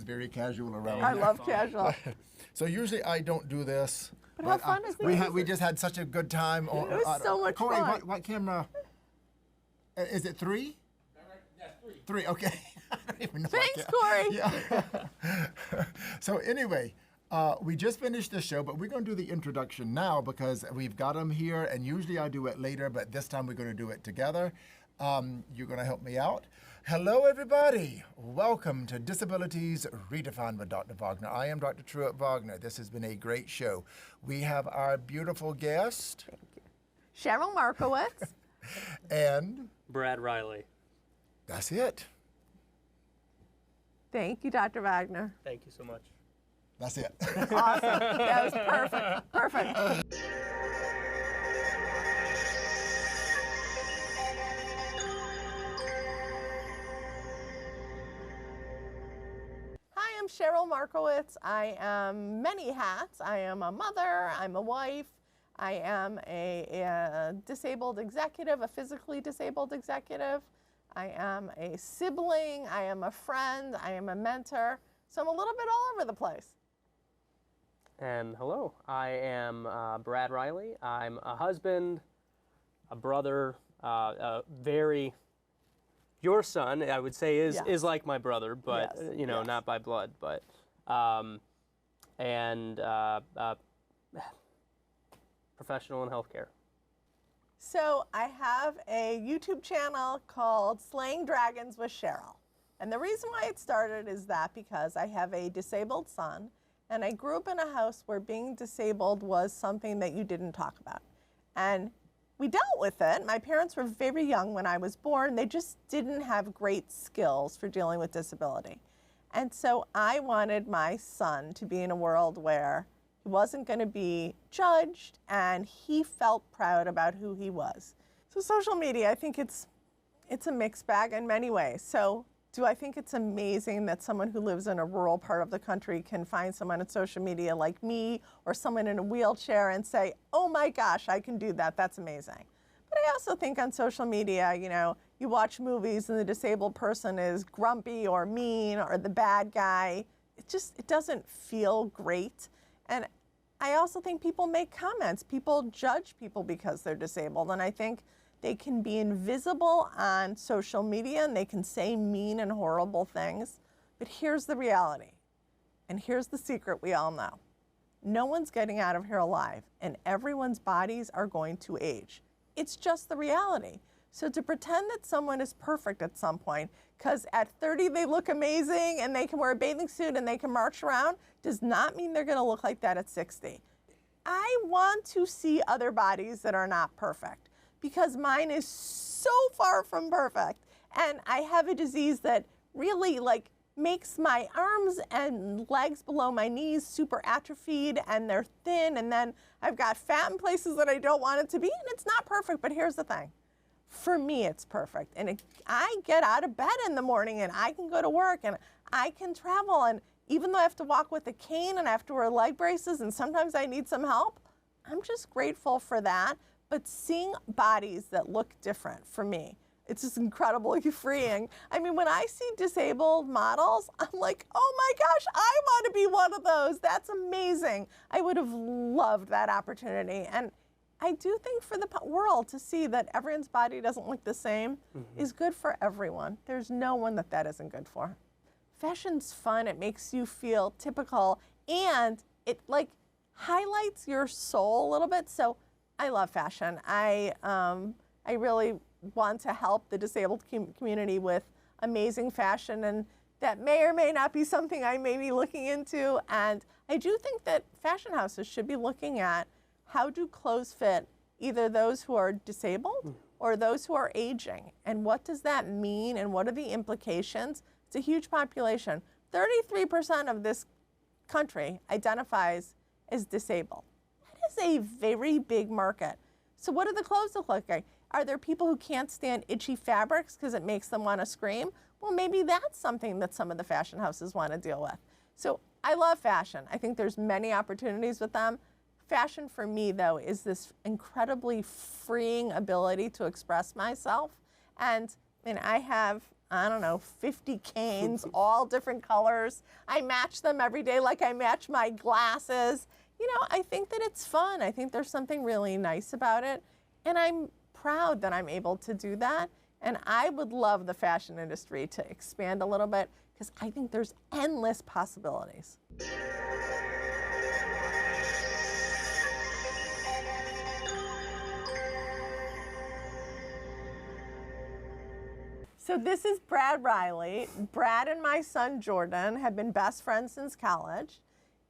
very casual around I here. love casual. So usually I don't do this. But how fun is this? We just had such a good time. It was so much Corey, fun. what camera? Is it 3? That's 3. 3, okay. I don't even know Thanks, what Corey. Yeah. So anyway, we just finished the show, but we're going to do the introduction now because we've got them here, and usually I do it later, but this time we're going to do it together. You're going to help me out. Hello, everybody. Welcome to Disabilities Redefined with Dr. Wagner. I am Dr. Truett Wagner. This has been a great show. We have our beautiful guest. Thank you. Sheryl Markowitz. And Brad Riley. that's it. Thank you, Dr. Wagner. Thank you so much. That's it. Awesome. That was perfect. Perfect. Hi, I'm Sheryl Markowitz. I am many hats. I am a mother. I'm a wife. I am a disabled executive, a physically disabled executive. I am a sibling. I am a friend. I am a mentor. So I'm a little bit all over the place. And hello, I am Brad Riley. I'm a husband, a brother, your son, I would say, is Yes. like my brother, but Yes. you know, Yes. not by blood, but professional in healthcare. So I have a YouTube channel called Slaying Dragons with Sheryl. And the reason why it started is that because I have a disabled son, and I grew up in a house where being disabled was something that you didn't talk about. And we dealt with it. My parents were very young when I was born. They just didn't have great skills for dealing with disability. And so I wanted my son to be in a world where he wasn't going to be judged and he felt proud about who he was. So social media, I think it's a mixed bag in many ways. So do I think it's amazing that someone who lives in a rural part of the country can find someone on social media like me or someone in a wheelchair and say, oh my gosh, I can do that, that's amazing. But I also think on social media, you know, you watch movies and the disabled person is grumpy or mean or the bad guy. It doesn't feel great. And I also think people make comments. People judge people because they're disabled. And I think they can be invisible on social media and they can say mean and horrible things. But here's the reality. And here's the secret we all know. No one's getting out of here alive, and everyone's bodies are going to age. It's just the reality. So to pretend that someone is perfect at some point, because at 30 they look amazing and they can wear a bathing suit and they can march around, does not mean they're going to look like that at 60. I want to see other bodies that are not perfect, because mine is so far from perfect. And I have a disease that really makes my arms and legs below my knees super atrophied and they're thin, and then I've got fat in places that I don't want it to be, and it's not perfect. But here's the thing. For me, it's perfect. And I get out of bed in the morning and I can go to work and I can travel. And even though I have to walk with a cane and I have to wear leg braces and sometimes I need some help, I'm just grateful for that. But seeing bodies that look different for me, it's just incredibly freeing. I mean, when I see disabled models, I'm like, oh my gosh, I want to be one of those. That's amazing. I would have loved that opportunity. And I do think for the world to see that everyone's body doesn't look the same is good for everyone. There's no one that isn't good for. Fashion's fun. It makes you feel typical, and it highlights your soul a little bit. So I love fashion. I really want to help the disabled community with amazing fashion, and that may or may not be something I may be looking into. And I do think that fashion houses should be looking at how do clothes fit either those who are disabled or those who are aging, and what does that mean and what are the implications? It's a huge population. 33% of this country identifies as disabled. That is a very big market. So what do the clothes look like? Are there people who can't stand itchy fabrics because it makes them want to scream? Well, maybe that's something that some of the fashion houses want to deal with. So I love fashion. I think there's many opportunities with them. Fashion for me, though, is this incredibly freeing ability to express myself. And I have I don't know, 50 canes, all different colors. I match them every day like I match my glasses. You know, I think that it's fun. I think there's something really nice about it. And I'm proud that I'm able to do that. And I would love the fashion industry to expand a little bit because I think there's endless possibilities. So this is Brad Riley. Brad and my son Jordan have been best friends since college.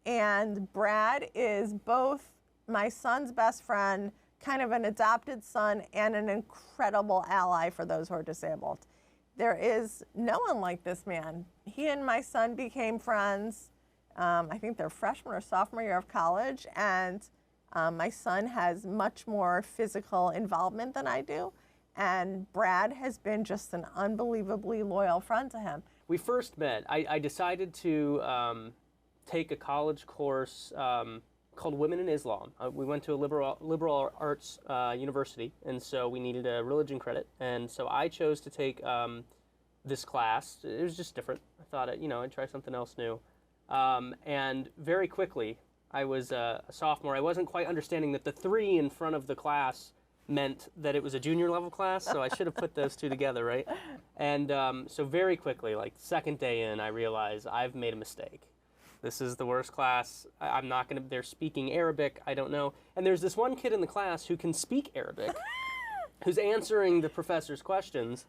And Brad is both my son's best friend, kind of an adopted son, and an incredible ally for those who are disabled. There is no one like this man. He and my son became friends, I think their freshman or sophomore year of college, and my son has much more physical involvement than I do. And Brad has been just an unbelievably loyal friend to him. We first met. I decided to take a college course called Women in Islam. We went to a liberal arts university, and so we needed a religion credit. And so I chose to take this class. It was just different. I thought, I'd try something else new. And very quickly, I was a sophomore. I wasn't quite understanding that the 3 in front of the class meant that it was a junior level class, so I should have put those two together, right? And so very quickly, like second day in, I realized I've made a mistake. This is the worst class. I'm not gonna, they're speaking Arabic, I don't know. And there's this one kid in the class who can speak Arabic, who's answering the professor's questions,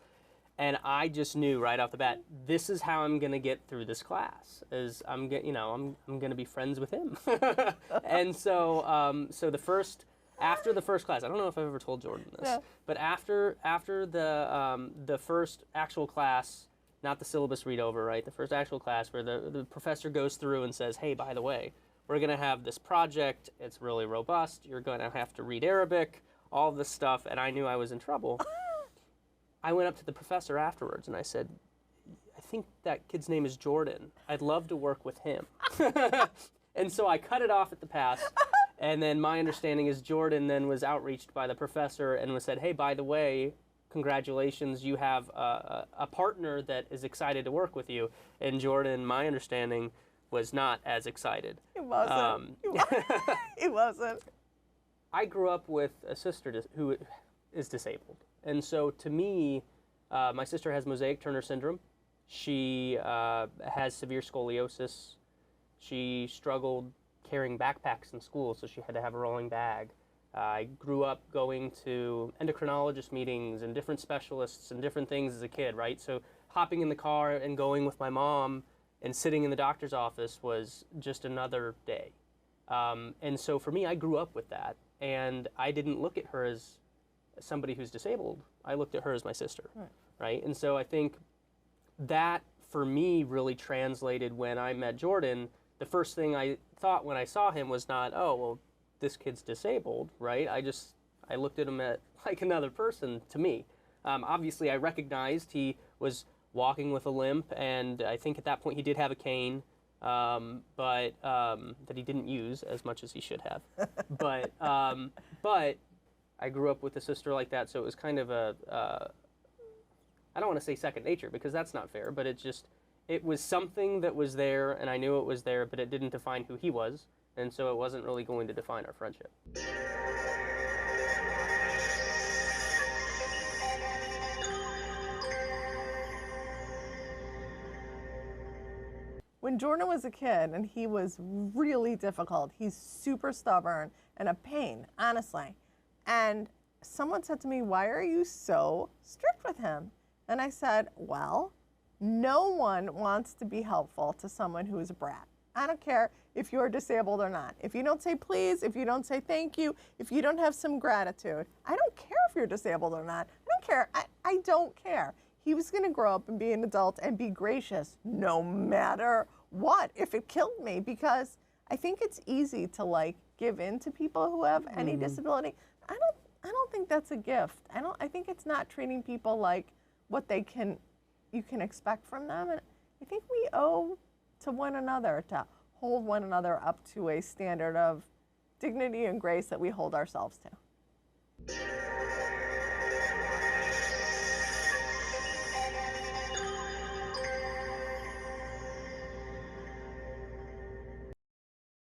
and I just knew right off the bat, this is how I'm gonna get through this class, is I'm gonna be friends with him. And so, after the first class, I don't know if I've ever told Jordan this, no. But after the first actual class, not the syllabus read over, right? The first actual class where the professor goes through and says, hey, by the way, we're going to have this project. It's really robust. You're going to have to read Arabic, all this stuff. And I knew I was in trouble. I went up to the professor afterwards and I said, I think that kid's name is Jordan. I'd love to work with him. And so I cut it off at the pass. And then my understanding is Jordan then was outreached by the professor and was said, hey, by the way, congratulations, you have a partner that is excited to work with you. And Jordan, my understanding, was not as excited. He wasn't. He wasn't. I grew up with a sister who is disabled. And so to me, my sister has mosaic Turner syndrome. She has severe scoliosis. She struggled carrying backpacks in school, so she had to have a rolling bag. I grew up going to endocrinologist meetings and different specialists and different things as a kid, right? So hopping in the car and going with my mom and sitting in the doctor's office was just another day. And so for me, I grew up with that. And I didn't look at her as somebody who's disabled. I looked at her as my sister, right? And so I think that, for me, really translated when I met Jordan. The first thing I thought when I saw him was not, oh, well, this kid's disabled, right? I looked at him like another person to me. Obviously, I recognized he was walking with a limp, and I think at that point he did have a cane, but that he didn't use as much as he should have. But I grew up with a sister like that, so it was kind of I don't want to say second nature, because that's not fair, but it was something that was there, and I knew it was there, but it didn't define who he was, and so it wasn't really going to define our friendship. When Jordan was a kid, and he was really difficult, he's super stubborn and a pain, honestly. And someone said to me, why are you so strict with him? And I said, well, no one wants to be helpful to someone who is a brat. I don't care if you're disabled or not. If you don't say please, if you don't say thank you, if you don't have some gratitude, I don't care if you're disabled or not. I don't care. I don't care. He was going to grow up and be an adult and be gracious no matter what, if it killed me, because I think it's easy to give in to people who have any disability. I don't think that's a gift. I think it's not treating people like what you can expect from them. And I think we owe to one another to hold one another up to a standard of dignity and grace that we hold ourselves to.